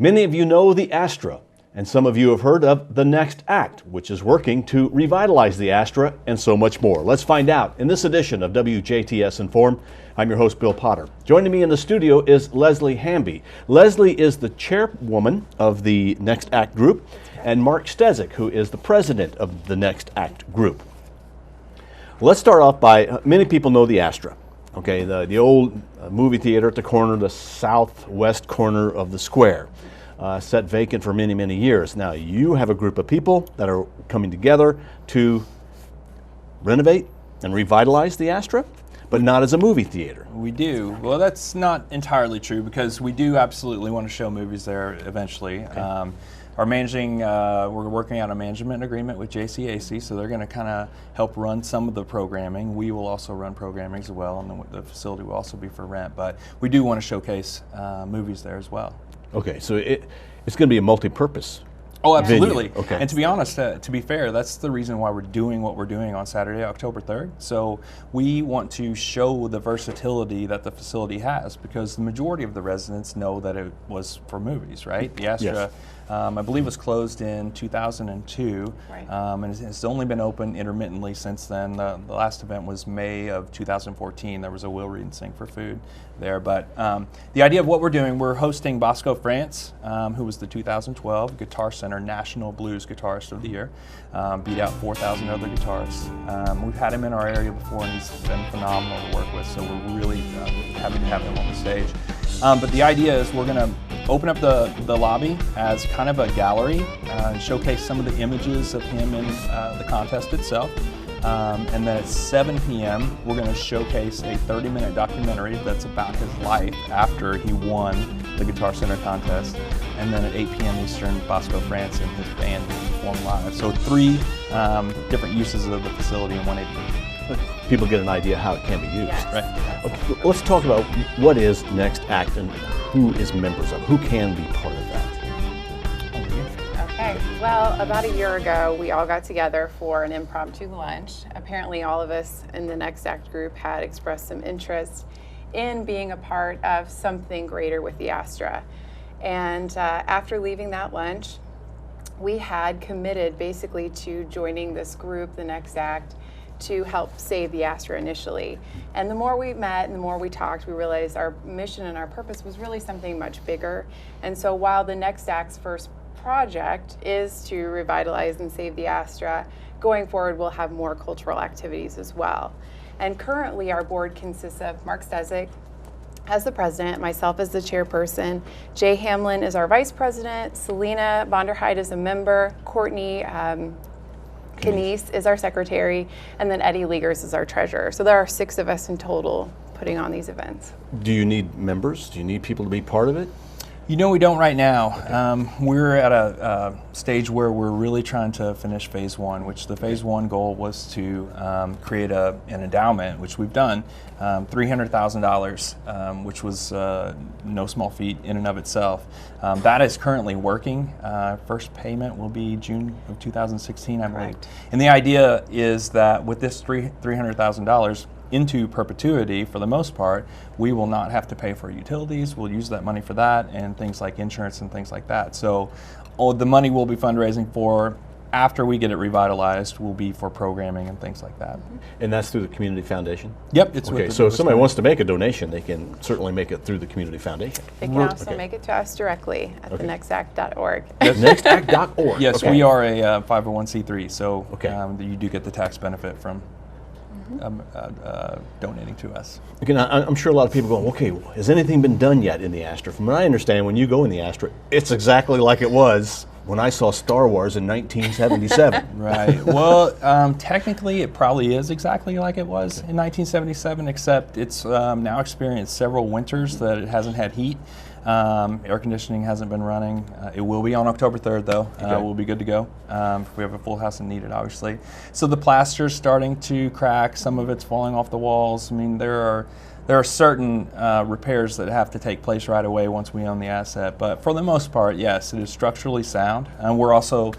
Many of you know the Astra, and some of you have heard of the Next Act, which is working to revitalize the Astra, and so much more. Let's find out in this edition of WJTS in.form. I'm your host, Bill Potter. Joining me in the studio is Leslie Hamby. Leslie is the chairwoman of the Next Act group, and Marc Steczyk, who is the president of the Next Act group. Let's start off by, many people know the Astra. Okay, the old movie theater at the corner, the southwest corner of the square, set vacant for many, many years. Now you have a group of people that are coming together to renovate and revitalize the Astra, but not as a movie theater. We do. Well, that's not entirely true because we do absolutely want to show movies there eventually. Okay. We're working on a management agreement with JCAC, so they're going to kind of help run some of the programming. We will also run programming as well, and the facility will also be for rent. But we do want to showcase movies there as well. Okay, so it's going to be a multi-purpose. Oh, absolutely. Venue. Okay. And to be honest, to be fair, that's the reason why we're doing what we're doing on Saturday, October 3rd. So we want to show the versatility that the facility has, because the majority of the residents know that it was for movies, right? The Astra, yes. I believe, was closed in 2002, right. And it's only been open intermittently since then. The last event was May of 2014. There was a Will Read and Sing for Food there. But the idea of what we're doing, we're hosting Boscoe France, who was the 2012 Guitar Center National Blues Guitarist of the Year, beat out 4,000 other guitarists. We've had him in our area before, and he's been phenomenal to work with, so we're really happy to have him on the stage. But the idea is we're going to open up the lobby as kind of a gallery and showcase some of the images of him in the contest itself. And then at 7 p.m. we're going to showcase a 30-minute documentary that's about his life after he won the Guitar Center contest. And then at 8 p.m. Eastern, Boscoe France and his band will perform live. So 3 different uses of the facility in one evening. People get an idea how it can be used. Yes. Right. Okay, let's talk about what is Next Act and who is members of it. Who can be part of that? Okay, well, about a year ago, we all got together for an impromptu lunch. Apparently, all of us in the Next Act group had expressed some interest in being a part of something greater with the Astra. And after leaving that lunch, we had committed basically to joining this group, the Next Act, to help save the Astra initially. And the more we met and the more we talked, we realized our mission and our purpose was really something much bigger. And so while the Next Act's first project is to revitalize and save the Astra, going forward we'll have more cultural activities as well. And currently our board consists of Marc Steczyk as the president, myself as the chairperson, Jay Hamlin is our vice president, Selena Bonderheid is a member, Courtney Kenise is our secretary, and then Eddie Legers is our treasurer. So there are 6 of us in total putting on these events. Do you need members? Do you need people to be part of it? You know, we don't right now. Okay. We're at a stage where we're really trying to finish phase 1, which the phase 1 goal was to create an endowment, which we've done, $300,000, which was no small feat in and of itself. That is currently working. First payment will be June of 2016, I believe. Right. And the idea is that with this $300,000, into perpetuity, for the most part, we will not have to pay for utilities. We'll use that money for that and things like insurance and things like that. So all the money we'll be fundraising for after we get it revitalized will be for programming and things like that. And that's through the Community Foundation? Yep. It's okay, so if somebody wants to make a donation, they can certainly make it through the Community Foundation. They can also make it to us directly at thenextact.org. Nextact.org. Yes, we are a 501c3, so you do get the tax benefit from donating to us. Okay, now, I'm sure a lot of people go, okay, has anything been done yet in the Astra? From what I understand, when you go in the Astra, it's exactly like it was when I saw Star Wars in 1977. Right. Well, technically, it probably is exactly like it was in 1977, except it's now experienced several winters that it hasn't had heat. Air conditioning hasn't been running. It will be on October 3rd, though. We'll be good to go if we have a full house and need it, obviously. So the plaster's starting to crack. Some of it's falling off the walls. I mean, there are certain repairs that have to take place right away once we own the asset. But for the most part, yes, it is structurally sound. And we're also,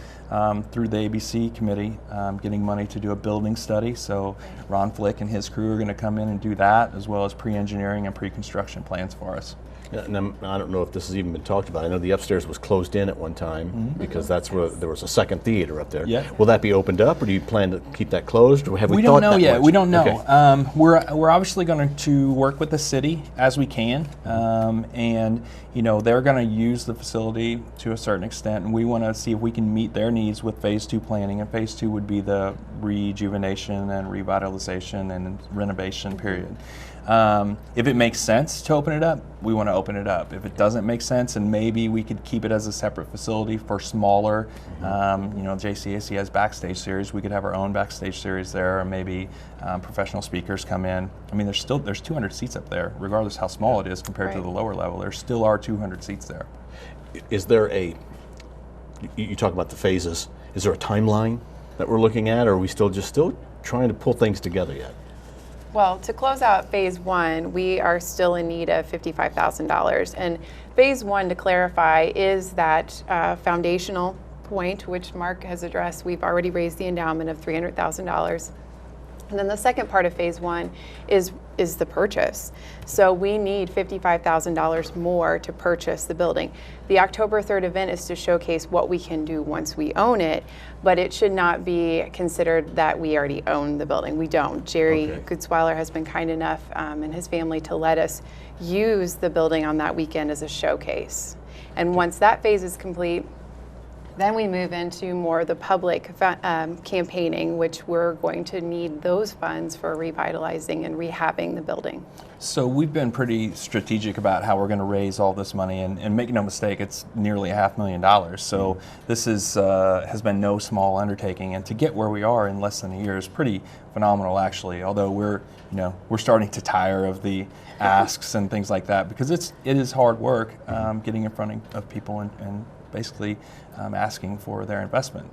through the ABC committee, getting money to do a building study. So Ron Flick and his crew are going to come in and do that, as well as pre-engineering and pre-construction plans for us. And I don't know if this has even been talked about. I know the upstairs was closed in at one time because that's where there was a second theater up there. Yeah. Will that be opened up, or do you plan to keep that closed, or have we don't thought know that yet. much? We don't know. Okay. We're obviously going to work with the city as we can, and they're going to use the facility to a certain extent, and we want to see if we can meet their needs with phase 2 planning. And phase 2 would be the rejuvenation and revitalization and renovation period. If it makes sense to open it up, we want to open it up. If it doesn't make sense, and maybe we could keep it as a separate facility for smaller, JCAC has backstage series. We could have our own backstage series there, or maybe professional speakers come in. I mean, there's 200 seats up there, regardless how small it is compared to the lower level. There still are 200 seats there. Is there you talk about the phases, is there a timeline that we're looking at, or are we still trying to pull things together yet? Well, to close out phase 1, we are still in need of $55,000. And phase 1, to clarify, is that foundational point, which Mark has addressed. We've already raised the endowment of $300,000. And then the second part of phase 1 is the purchase. So we need $55,000 more to purchase the building. The October 3rd event is to showcase what we can do once we own it, but it should not be considered that we already own the building. We don't. Jerry Goodsweiler has been kind enough and his family to let us use the building on that weekend as a showcase. And once that phase is complete, then we move into more of the public campaigning, which we're going to need those funds for revitalizing and rehabbing the building. So we've been pretty strategic about how we're going to raise all this money, and make no mistake, it's nearly $500,000. So this has been no small undertaking, and to get where we are in less than a year is pretty phenomenal, actually. Although we're starting to tire of the asks and things like that, because it is hard work getting in front of people and basically asking for their investment.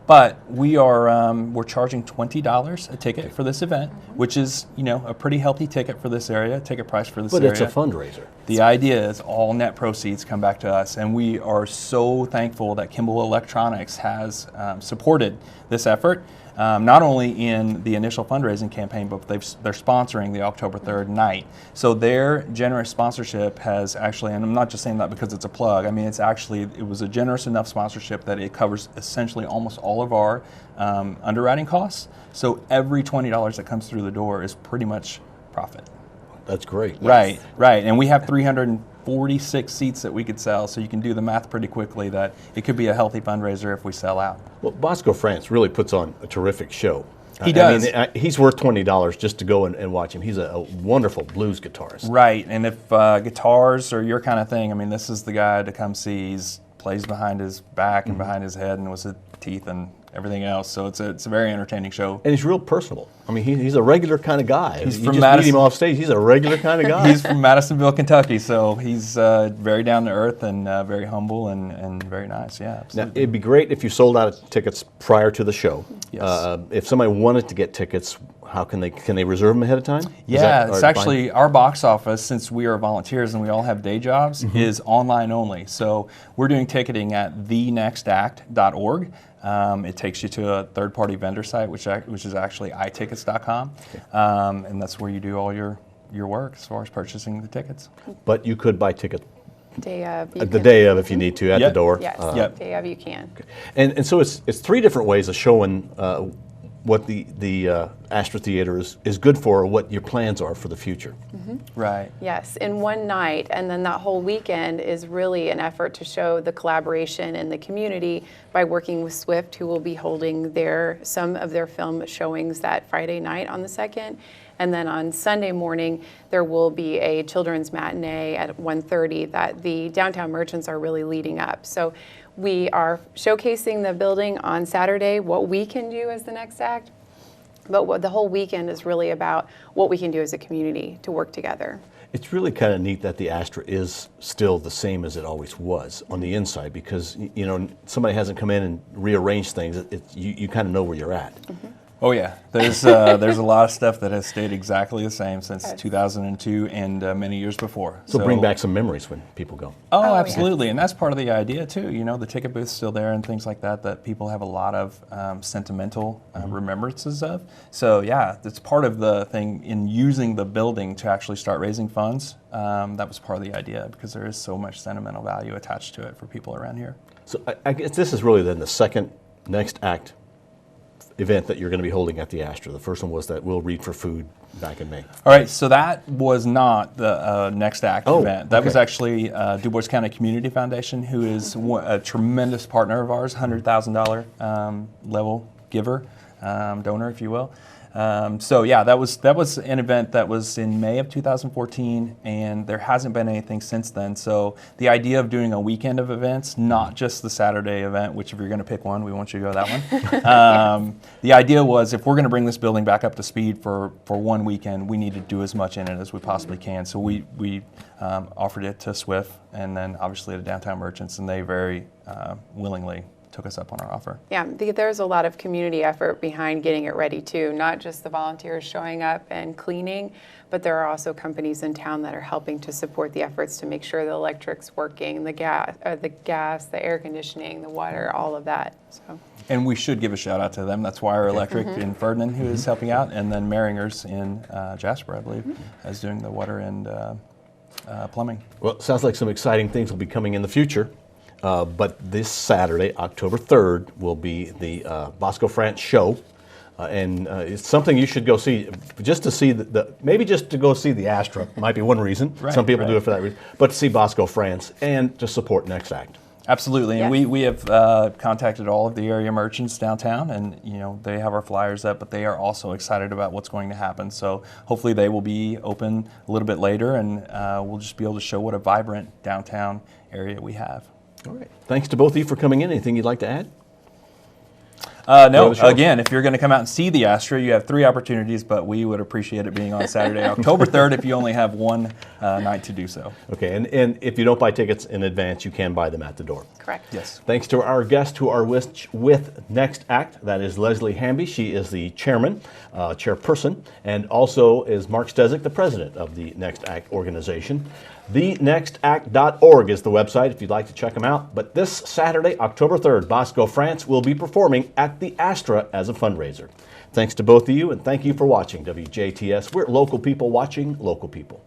But we're charging $20 a ticket for this event, which is a pretty healthy ticket for this area, ticket price for this area. But it's a fundraiser. The idea is all net proceeds come back to us, and we are so thankful that Kimball Electronics has supported this effort. Not only in the initial fundraising campaign, but they're sponsoring the October 3rd night. So their generous sponsorship has actually, and I'm not just saying that because it's a plug, I mean it was a generous enough sponsorship that it covers essentially almost all of our underwriting costs. So every $20 that comes through the door is pretty much profit. That's great. Right, and we have 346 seats that we could sell, so you can do the math pretty quickly that it could be a healthy fundraiser if we sell out. Well, Boscoe France really puts on a terrific show. He does. I mean, he's worth $20 just to go and watch him. He's a wonderful blues guitarist. Right, and if guitars are your kind of thing, I mean, this is the guy to come see. He plays behind his back and behind his head and with his teeth and everything else. So it's a very entertaining show. And he's real personable. I mean, he's a regular kind of guy. He's you from just Madison. meet him off stage. He's a regular kind of guy. He's from Madisonville, Kentucky, so he's very down to earth and very humble and very nice. Yeah, absolutely. Now, it'd be great if you sold out tickets prior to the show. Yes. If somebody wanted to get tickets, how can they reserve them ahead of time? Yeah, it's actually our box office, since we are volunteers and we all have day jobs, is online only. So we're doing ticketing at thenextact.org. It takes you to a third-party vendor site, which is actually itickets.com, and that's where you do all your work as far as purchasing the tickets. But you could buy tickets Day of. the day of if you need to at the door. Yes, day of you can. Okay. And so it's three different ways of showing what the Astra Theater is good for, or what your plans are for the future. Right. Yes, in one night, and then that whole weekend is really an effort to show the collaboration in the community by working with Swift, who will be holding some of their film showings that Friday night on the 2nd. And then on Sunday morning, there will be a children's matinee at 1:30 that the downtown merchants are really leading up. So we are showcasing the building on Saturday, what we can do as the Next Act, but what the whole weekend is really about what we can do as a community to work together. It's really kind of neat that the Astra is still the same as it always was on the inside, because somebody hasn't come in and rearranged things. You kind of know where you're at. Oh yeah, there's a lot of stuff that has stayed exactly the same since 2002 and many years before. So bring back some memories when people go. Oh, absolutely, and that's part of the idea too. You know, the ticket booth's still there and things like that that people have a lot of sentimental remembrances of. So yeah, it's part of the thing in using the building to actually start raising funds. That was part of the idea because there is so much sentimental value attached to it for people around here. So I guess this is really then the second Next Act event that you're going to be holding at the Astra. The first one was that We'll Read for Food back in May. All right, so that was not the Next Act event. That was okay. actually Du Bois County Community Foundation, who is a tremendous partner of ours, $100,000 level giver, donor, if you will. So yeah, that was an event that was in May of 2014, and there hasn't been anything since then. So the idea of doing a weekend of events, not just the Saturday event, which if you're going to pick one, we want you to go to that one. The idea was if we're going to bring this building back up to speed for one weekend, we need to do as much in it as we possibly can. So we offered it to Swift, and then obviously to Downtown Merchants, and they very willingly took us up on our offer. Yeah, there's a lot of community effort behind getting it ready too, not just the volunteers showing up and cleaning, but there are also companies in town that are helping to support the efforts to make sure the electric's working, the gas, the air conditioning, the water, all of that. So. And we should give a shout out to them. That's Wire Electric in Ferdinand, who is helping out, and then Meringer's in Jasper, I believe, is doing the water and plumbing. Well, it sounds like some exciting things will be coming in the future. But this Saturday, October 3rd, will be the Boscoe France show. And it's something you should go see, just to see maybe just to go see the Astra might be one reason. Right, some people do it for that reason. But to see Boscoe France and to support Next Act. Absolutely, and Yes. we have contacted all of the area merchants downtown, and they have our flyers up, but they are also excited about what's going to happen. So hopefully they will be open a little bit later, and we'll just be able to show what a vibrant downtown area we have. All right. Thanks to both of you for coming in. Anything you'd like to add? No, again, if you're going to come out and see the Astra, you have 3 opportunities, but we would appreciate it being on Saturday, October 3rd, if you only have one night to do so. Okay, and if you don't buy tickets in advance, you can buy them at the door. Correct. Yes. Thanks to our guest who are with Next Act. That is Leslie Hamby. She is the chairman, chairperson, and also is Marc Steczyk, the president of the Next Act organization. TheNextAct.org is the website if you'd like to check them out. But this Saturday, October 3rd, Boscoe France will be performing at the Astra as a fundraiser. Thanks to both of you, and thank you for watching WJTS. We're local people watching local people.